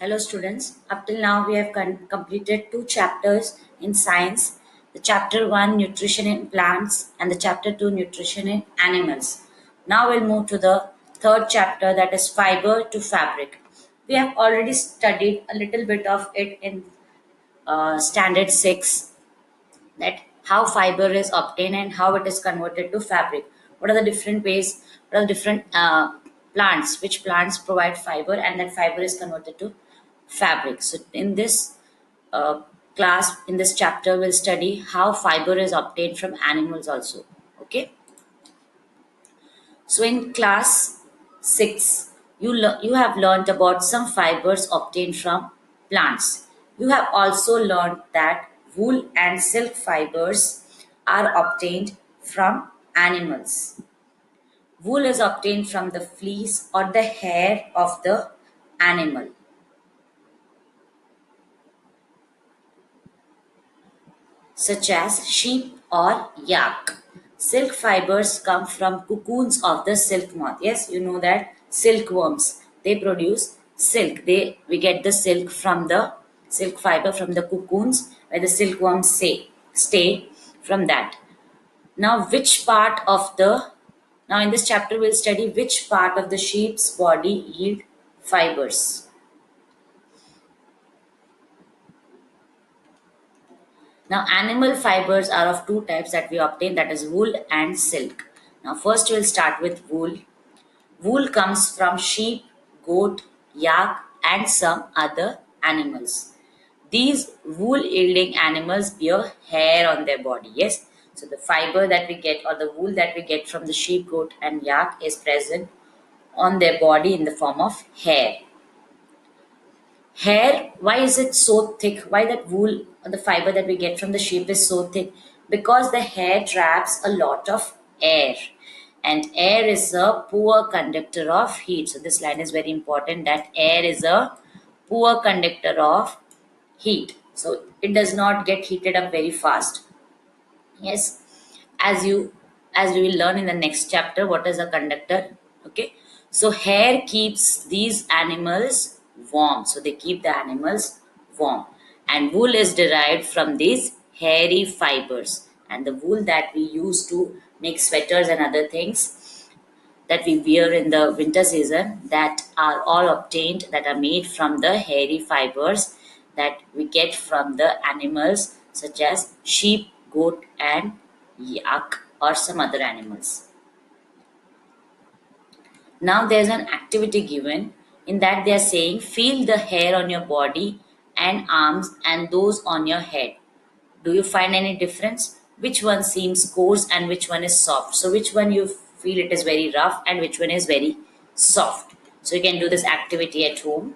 Hello students, up till now we have completed two chapters in science, the chapter 1 nutrition in plants and the chapter 2 nutrition in animals. Now we'll move to the third chapter, that is fiber to fabric. We have already studied a little bit of it in standard 6, that how fiber is obtained and how it is converted to fabric. What are the different ways, what are the different plants, which plants provide fiber and that fiber is converted to fabric. So in this uh, class, in this chapter, we'll study how fiber is obtained from animals also. Okay. So in class 6, you have learned about some fibers obtained from plants. You have also learned that wool and silk fibers are obtained from animals. Wool is obtained from the fleece or the hair of the animal, such as sheep or yak. Silk fibers come from cocoons of the silk moth. Yes, you know that silkworms, they produce silk. We get the silk from the silk fiber from the cocoons where the silkworms stay from that. Now, now in this chapter we'll study which part of the sheep's body yield fibers. Now, animal fibers are of two types that we obtain, that is wool and silk. Now, first we'll start with wool. Wool comes from sheep, goat, yak, and some other animals. These wool yielding animals bear hair on their body. Yes, so the fiber that we get or the wool that we get from the sheep, goat, and yak is present on their body in the form of hair. Hair, why is it so thick? Why that wool, the fiber that we get from the sheep is so thick? Because the hair traps a lot of air, and air is a poor conductor of heat. So this line is very important, that air is a poor conductor of heat. So it does not get heated up very fast. Yes, as you as we will learn in the next chapter, what is a conductor. Okay, so hair keeps these animals warm, so they keep the animals warm, and wool is derived from these hairy fibers, and the wool that we use to make sweaters and other things that we wear in the winter season, that are all obtained, that are made from the hairy fibers that we get from the animals such as sheep, goat, and yak, or some other animals. Now there's an activity given, in that they are saying feel the hair on your body and arms and those on your head. Do you find any difference? Which one seems coarse and which one is soft? So which one you feel it is very rough and which one is very soft? So you can do this activity at home.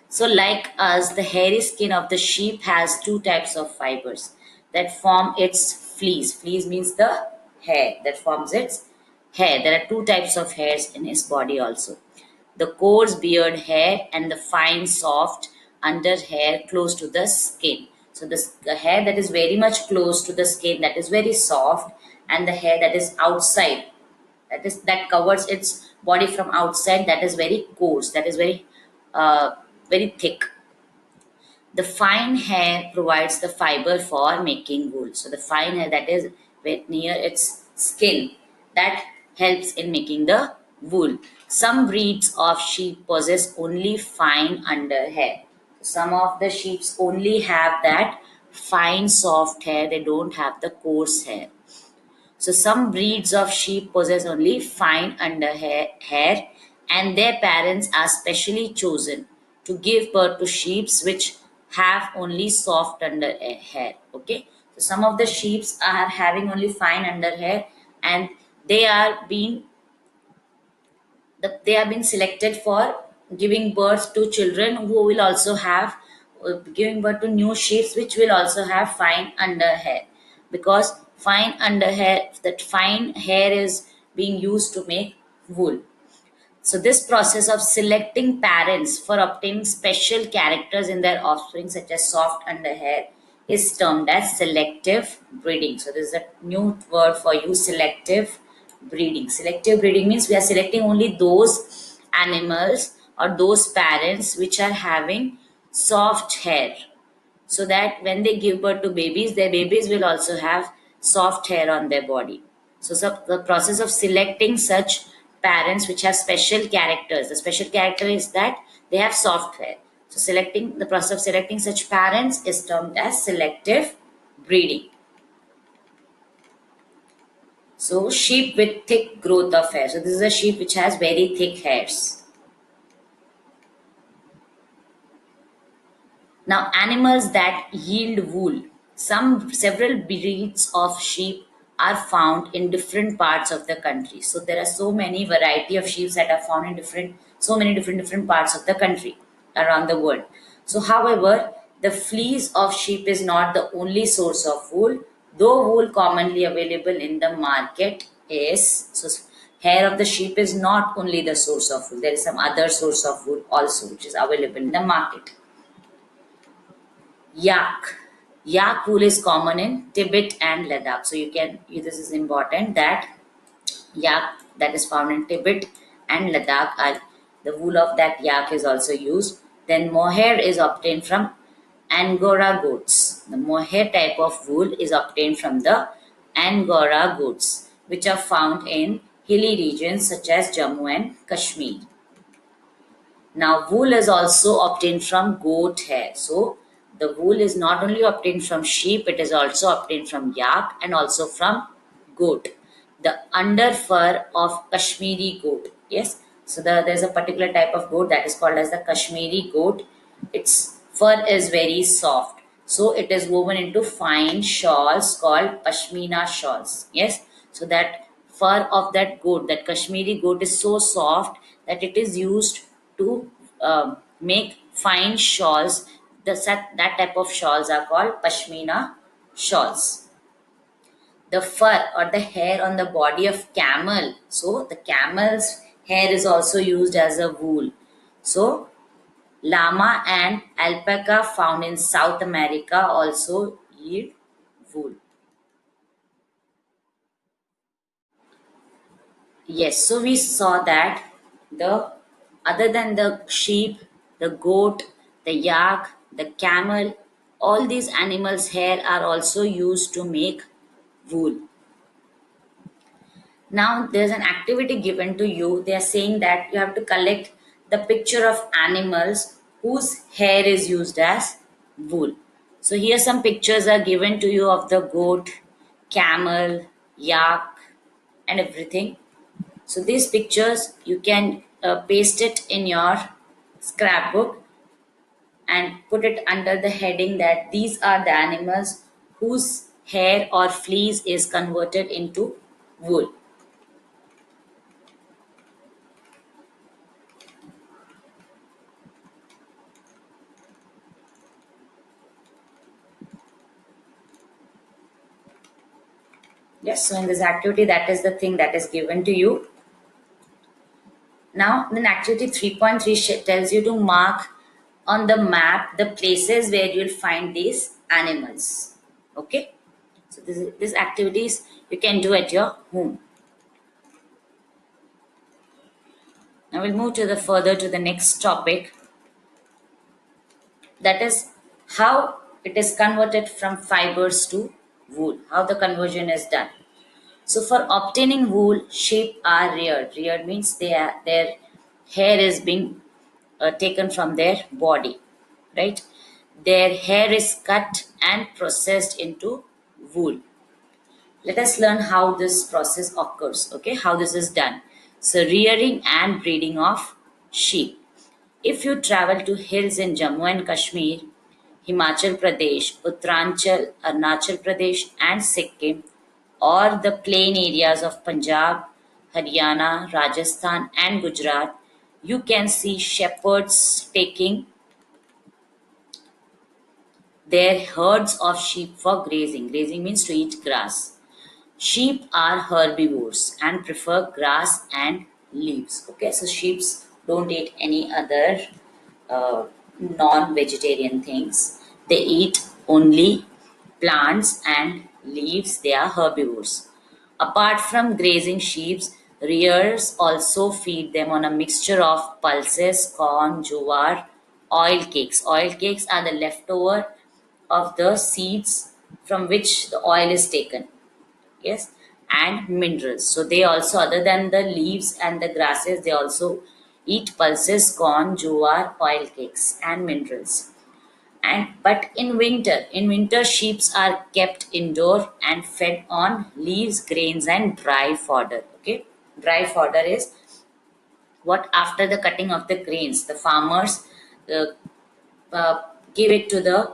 So like us, the hairy skin of the sheep has two types of fibers that form its fleece. Fleece means the hair that forms its hair. There are two types of hairs in his body also. The coarse beard hair and the fine soft under hair close to the skin. So the hair that is very much close to the skin, that is very soft, and the hair that is outside, that covers its body from outside, that is very coarse, that is uh, very thick. The fine hair provides the fiber for making wool. So the fine hair that is near its skin, that helps in making the wool. Some breeds of sheep possess only fine under hair. Some of the sheep only have that fine soft hair, they don't have the coarse hair. So some breeds of sheep possess only fine under hair, and their parents are specially chosen to give birth to sheep which have only soft under hair. Okay, so some of the sheep are having only fine under hair, and they are being they have been selected for giving birth to children who will also have giving birth to new sheep which will also have fine under hair, because fine under hair, that fine hair is being used to make wool. So this process of selecting parents for obtaining special characters in their offspring such as soft under hair is termed as selective breeding. So this is a new word for you, selective breeding. Selective breeding means we are selecting only those animals or those parents which are having soft hair, so that when they give birth to babies, their babies will also have soft hair on their body. So the process of selecting such parents which have special characters, the special character is that they have soft hair. So selecting the process of selecting such parents is termed as selective breeding. So sheep with thick growth of hair. So this is a sheep which has very thick hairs. Now, animals that yield wool. Several breeds of sheep are found in different parts of the country. So there are so many variety of sheep that are found in so many different parts of the country around the world. So, however, the fleece of sheep is not the only source of wool, though wool commonly available in the market is. So, hair of the sheep is not only the source of wool. There is some other source of wool also which is available in the market. Yak. Yak wool is common in Tibet and Ladakh. So this is important that yak that is found in Tibet and Ladakh are the wool of that yak is also used. Then mohair is obtained from Angora goats. The mohair type of wool is obtained from the Angora goats, which are found in hilly regions such as Jammu and Kashmir. Now, wool is also obtained from goat hair. So, the wool is not only obtained from sheep, it is also obtained from yak and also from goat. The under fur of Kashmiri goat. Yes. So, there's a particular type of goat that is called as the Kashmiri goat. Its fur is very soft. So, it is woven into fine shawls called pashmina shawls. Yes. So, that fur of that goat, that Kashmiri goat, is so soft that it is used to make fine shawls. That type of shawls are called pashmina shawls. The fur or the hair on the body of camel. So the camel's hair is also used as a wool. So llama and alpaca found in South America also yield wool. Yes, so we saw that the other than the sheep, the goat, the yak, the camel, all these animals' hair are also used to make wool. Now there's an activity given to you. They are saying that you have to collect the picture of animals whose hair is used as wool. So here some pictures are given to you of the goat, camel, yak, and everything. So these pictures you can paste it in your scrapbook and put it under the heading that these are the animals whose hair or fleece is converted into wool. Yes, so in this activity, that is the thing that is given to you. Now, then activity 3.3 tells you to mark on the map the places where you'll find these animals. Okay, so these activities you can do at your home. Now we'll move to the further to the next topic, that is how it is converted from fibers to wool, how the conversion is done. So for obtaining wool, sheep are reared. Reared means their hair is being taken from their body, right? Their hair is cut and processed into wool. Let us learn how this process occurs, okay? How this is done. So rearing and breeding of sheep. If you travel to hills in Jammu and Kashmir, Himachal Pradesh, Uttaranchal, Arunachal Pradesh, and Sikkim, or the plain areas of Punjab, Haryana, Rajasthan, and Gujarat, you can see shepherds taking their herds of sheep for grazing. Grazing means to eat grass. Sheep are herbivores and prefer grass and leaves. Okay, so sheep don't eat any other non-vegetarian things. They eat only plants and leaves. They are herbivores. Apart from grazing sheep, Rears also feed them on a mixture of pulses, corn, jowar, oil cakes. Oil cakes are the leftover of the seeds from which the oil is taken. Yes, and minerals. So they also, other than the leaves and the grasses, they also eat pulses, corn, jowar, oil cakes, and minerals. And but in winter sheep are kept indoor and fed on leaves, grains, and dry fodder. Okay, dry fodder is what, after the cutting of the grains, the farmers uh, give it to the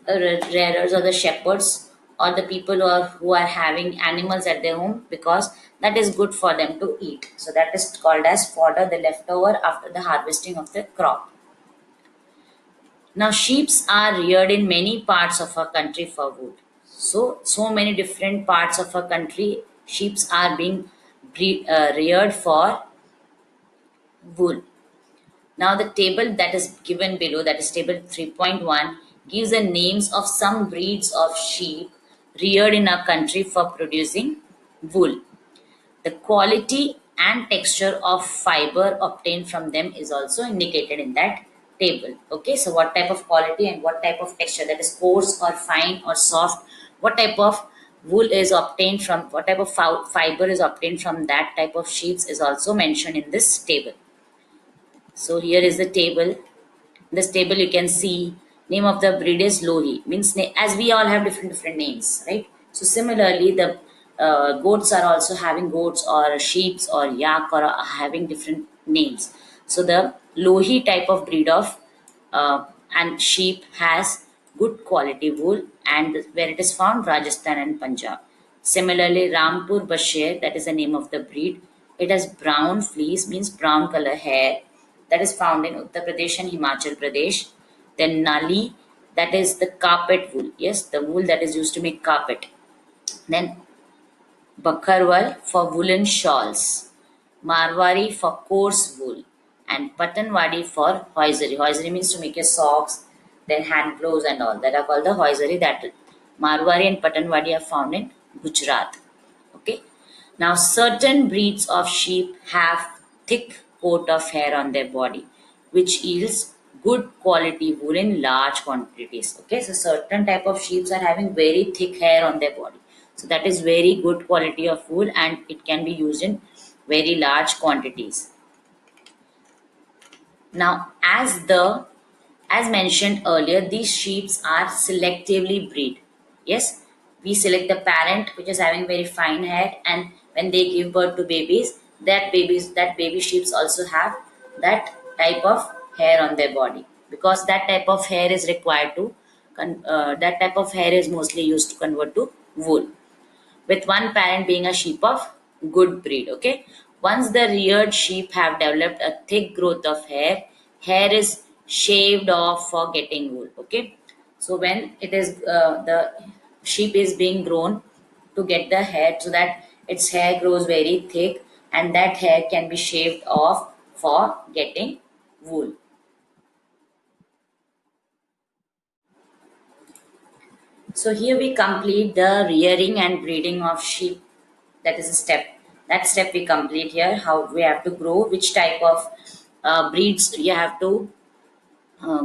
rearers or the shepherds or the people who are having animals at their home, because that is good for them to eat. So that is called as fodder, the leftover after the harvesting of the crop. Now, sheep are reared in many parts of our country for wool. So many different parts of our country, sheep are being reared for wool. Now, the table that is given below, that is table 3.1, gives the names of some breeds of sheep reared in our country for producing wool. The quality and texture of fiber obtained from them is also indicated in that table. Okay, so what type of quality and what type of texture, that is coarse or fine or soft, what type of wool is obtained from, what type of fiber is obtained from that type of sheets is also mentioned in this table. So here is the table. This table you can see name of the breed is Lohi. Means as we all have different names, right? So similarly, the goats are also having goats or sheeps or yak or having different names. So the Lohi type of breed of and sheep has good quality wool, and where it is found Rajasthan and Punjab. Similarly, Rampur Bashir, that is the name of the breed. It has brown fleece, means brown color hair, that is found in Uttar Pradesh and Himachal Pradesh. Then Nali, that is the carpet wool. Yes, the wool that is used to make carpet. Then Bakarwal for woolen shawls, Marwari for coarse wool, and Patanwadi for hoisery. Hoisery means to make your socks, then hand gloves and all that are called the hoisery. That Marwari and Patanwadi are found in Gujarat. Okay. Now, certain breeds of sheep have thick coat of hair on their body, which yields good quality wool in large quantities. Okay, so certain type of sheep are having very thick hair on their body. So that is very good quality of wool, and it can be used in very large quantities. Now, as mentioned earlier, these sheep are selectively bred. Yes, we select the parent which is having very fine hair, and when they give birth to babies, that baby sheep also have that type of hair on their body, because that type of hair is required to that type of hair is mostly used to convert to wool, with one parent being a sheep of good breed. Okay, once the reared sheep have developed a thick growth of hair, hair is shaved off for getting wool. Okay, so when it is the sheep is being grown to get the hair, so that its hair grows very thick, and that hair can be shaved off for getting wool. So here we complete the rearing and breeding of sheep. That is a step. That step we complete here. How we have to grow, which type of breeds you have to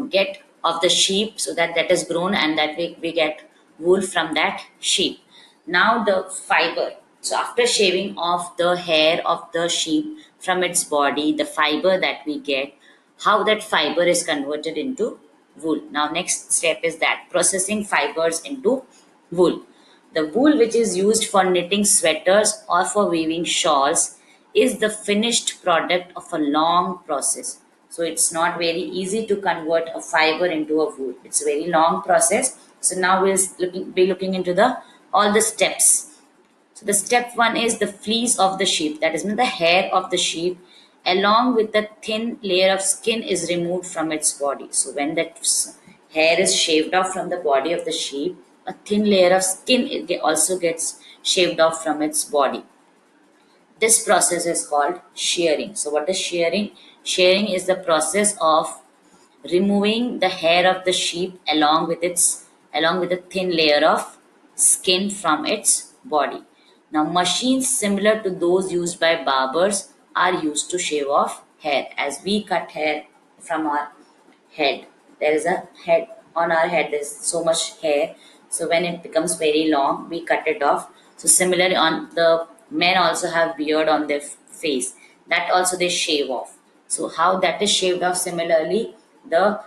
get of the sheep, so that that is grown, and that we get wool from that sheep. Now the fiber. So after shaving off the hair of the sheep from its body, the fiber that we get, how that fiber is converted into wool. Now next step is that processing fibers into wool. The wool which is used for knitting sweaters or for weaving shawls is the finished product of a long process. So it's not very easy to convert a fiber into a wool. It's a very long process. So now we'll be looking into the all the steps. So the step one is the fleece of the sheep, that is the hair of the sheep, along with the thin layer of skin is removed from its body. So when that hair is shaved off from the body of the sheep, a thin layer of skin also gets shaved off from its body. This process is called shearing. So what is shearing? Shearing is the process of removing the hair of the sheep along with a thin layer of skin from its body. Now, machines similar to those used by barbers are used to shave off hair. As we cut hair from our head, there is a head on our head, there's so much hair. So when it becomes very long, we cut it off. So similarly, on the men also have beard on their face. That also they shave off. So how that is shaved off, similarly, the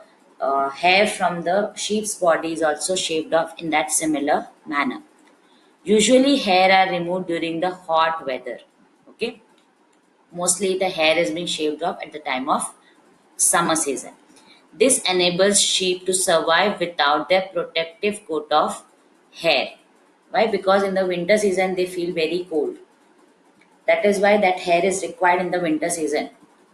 hair from the sheep's body is also shaved off in that similar manner. Usually, hair are removed during the hot weather. Okay, mostly the hair is being shaved off at the time of summer season. This enables sheep to survive without their protective coat of hair. Why? Because in the winter season they feel very cold. That is why that hair is required in the winter season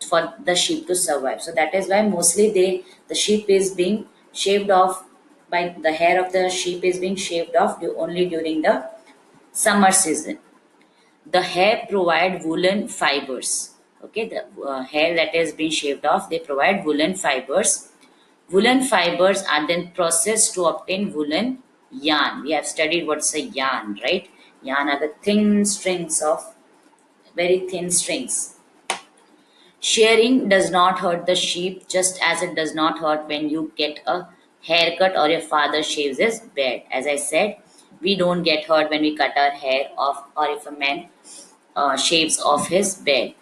for the sheep to survive. So that is why mostly the sheep is being shaved off by the hair of the sheep is being shaved off only during the summer season. The hair provide woolen fibers. Okay, the hair that is being shaved off, they provide woolen fibers. Woolen fibers are then processed to obtain woolen yarn. We have studied what's a yarn, right? Yarn are the thin strings of very thin strings. Shearing does not hurt the sheep, just as it does not hurt when you get a haircut or your father shaves his beard. As I said, we don't get hurt when we cut our hair off, or if a man shaves off his beard.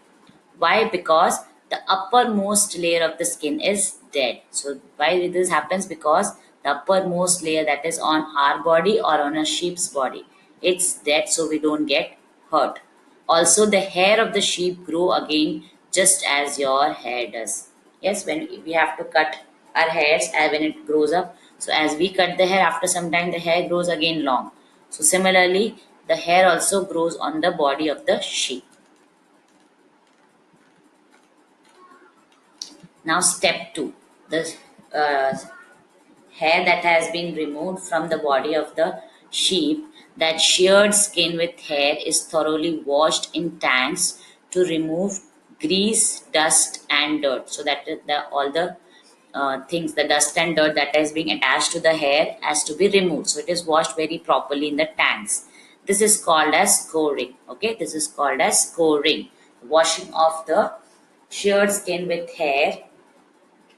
Why? Because the uppermost layer of the skin is dead. So why this happens? Because the uppermost layer that is on our body or on a sheep's body, it's dead, so we don't get hurt. Also, the hair of the sheep grow again just as your hair does. Yes, when we have to cut our hairs when it grows up. So as we cut the hair, after some time the hair grows again long. So similarly, the hair also grows on the body of the sheep. Now, step two, the uh, hair that has been removed from the body of the sheep, that sheared skin with hair is thoroughly washed in tanks to remove grease, dust, and dirt. So that all the things, the dust and dirt that is being attached to the hair has to be removed. So it is washed very properly in the tanks. This is called as scoring. Okay, this is called as scoring. Washing of the sheared skin with hair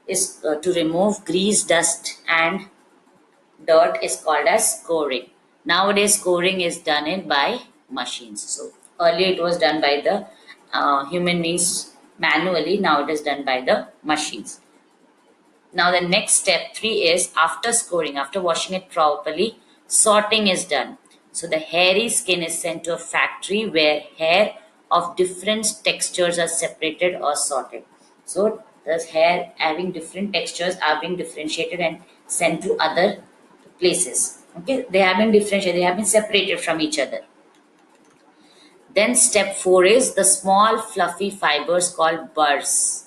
is to remove grease, dust, and dirt is called as scoring. Nowadays, scoring is done in by machines. So earlier it was done by the human beings manually. Now it is done by the machines. Now the next step three is after scoring, after washing it properly, sorting is done. So the hairy skin is sent to a factory where hair of different textures are separated or sorted. So the hair having different textures are being differentiated and sent to other places. Okay, they have been differentiated, they have been separated from each other. Then step four is the small fluffy fibers called burrs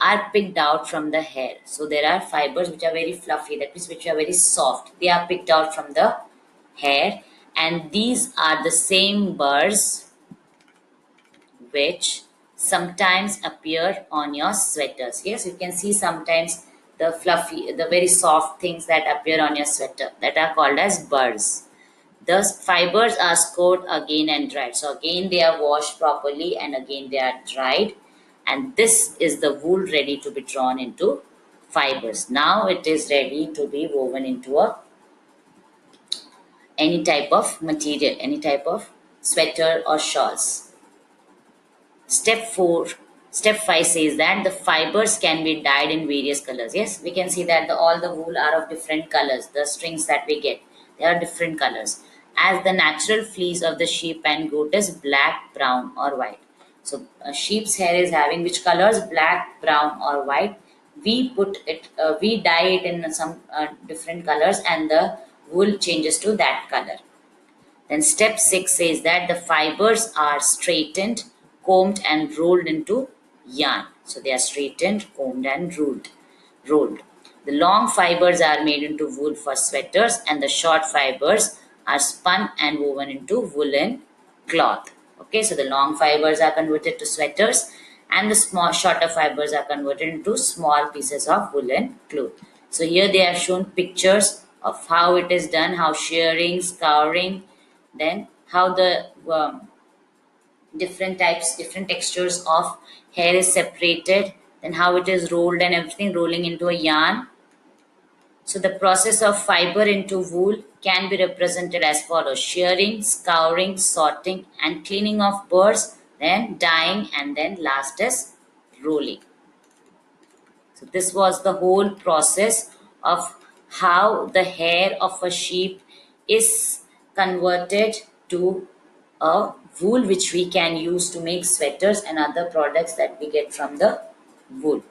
are picked out from the hair. So there are fibers which are very fluffy, that means which are very soft. They are picked out from the hair, and these are the same burrs which sometimes appear on your sweaters. Yes, you can see sometimes the fluffy, the very soft things that appear on your sweater that are called as burrs. The fibers are scored again and dried. So again they are washed properly and again they are dried. And this is the wool ready to be drawn into fibers. Now it is ready to be woven into any type of material, any type of sweater or shawls. Step 4, step 5 says that the fibers can be dyed in various colors. Yes, we can see that all the wool are of different colors. The strings that we get, they are different colors. As the natural fleece of the sheep and goat is black, brown, or white. So, a sheep's hair is having which colors? Black, brown, or white. We dye it in some different colors, and the wool changes to that color. Then step 6 says that the fibers are straightened, combed, and rolled into yarn. So they are straightened, combed, and rolled. The long fibers are made into wool for sweaters, and the short fibers are spun and woven into woolen cloth. Okay, so the long fibers are converted to sweaters, and the shorter fibers are converted into small pieces of woolen cloth. So here they have shown pictures of how it is done, how shearing, scouring, then how the different types, different textures of hair is separated, then how it is rolled and everything, rolling into a yarn. So the process of fiber into wool can be represented as follows: shearing, scouring, sorting, and cleaning of burrs, then dyeing, and then last is rolling. So this was the whole process of how the hair of a sheep is converted to a wool which we can use to make sweaters and other products that we get from the wool.